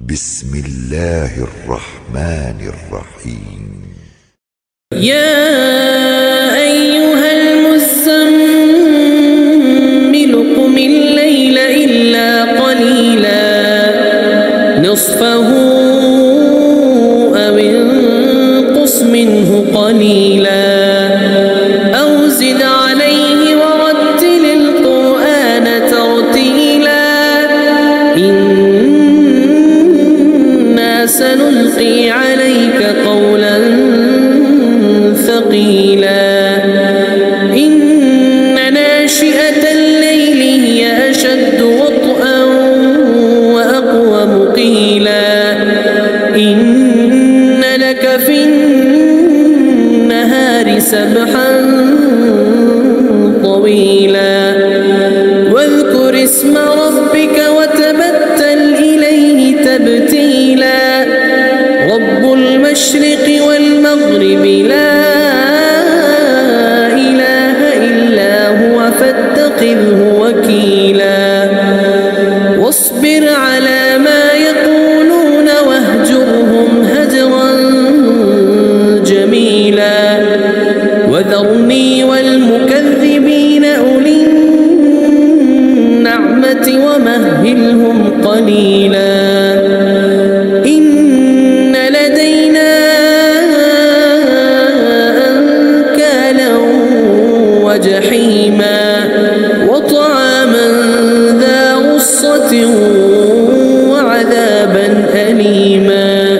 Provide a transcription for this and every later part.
بسم الله الرحمن الرحيم. يا أيها المزمل قم الليل إلا قليلا نصفه أو انقص منه قليلا أو زد عليه ورتل القرآن ترتيلا إنا سنلقي عليك قولا ثقيلا إن ناشئة الليل هي أشد وطئا وأقوم قيلا إن لك في النهار سبحا طويلا واذكر اسم ربك وتبتل إليه تبتيلا رب المشرق والمغرب لا إله إلا هو فاتخذه وكيلا واصبر على ما يقولون واهجرهم هجرا جميلا وذرني والمكذبين أولي النعمة ومهلهم قليلا إن لدينا أنكالا وجحيما وطعاما ذا غصة وعذابا أليما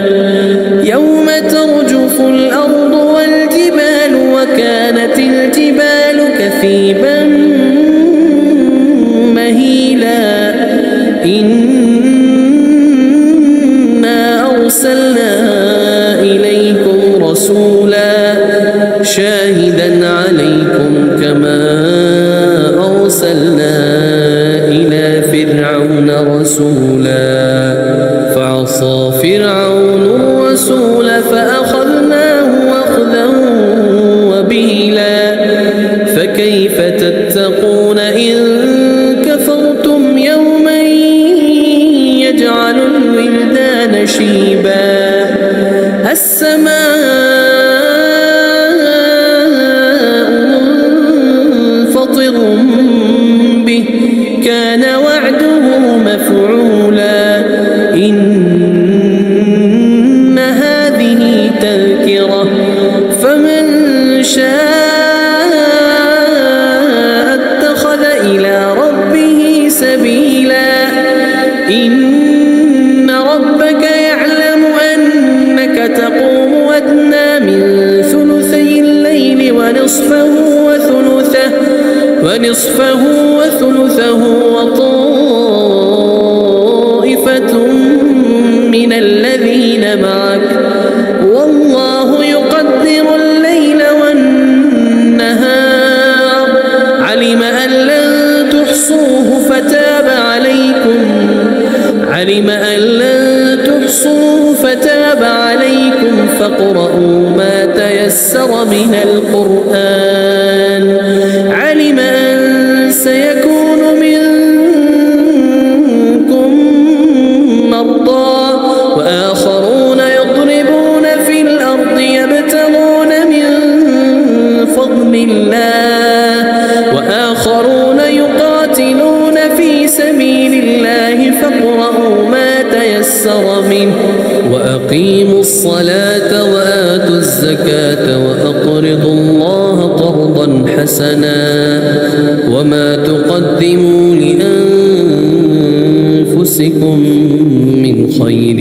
يوم ترجف الأرض والجبال وكانت الجبال كثيبا مهيلا إنا أرسلنا إليكم رسولا شاهدا عليكم كما أرسلنا إلى فرعون رسولا فعصى فرعون الرسول فأخذناه أخذا وبيلا فكيف تتقون إن كفرتم يوما يجعل الولدان شيبا السماء منفطر به كان وعده مفعولا إن هذه تذكرة فمن شاء اتخذ إلى ربه سبيلا إن ربك يعلم أنك تقوم أدنى من ثلثي الليل ونصفه وثلثه وطائفة من الذين معك والله يقدر الليل والنهار علم أن لن تحصوه فتاب عليكم فاقرؤوا ما تيسر من القرآن علم أن سيكون منكم مرضى وآخرون يضربون في الأرض يبتغون من فضل الله وآخرون يقاتلون في سبيل الله فاقرؤوا ما تيسر منه وأقيموا الصلاة وآتوا الزكاة وأقرضوا الله قرضا حسنا وما تقدموا لأنفسكم من خير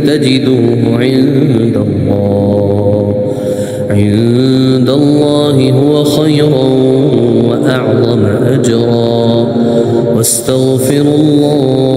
تجدوه عند الله هو خيرا وأعظم أجرا واستغفروا الله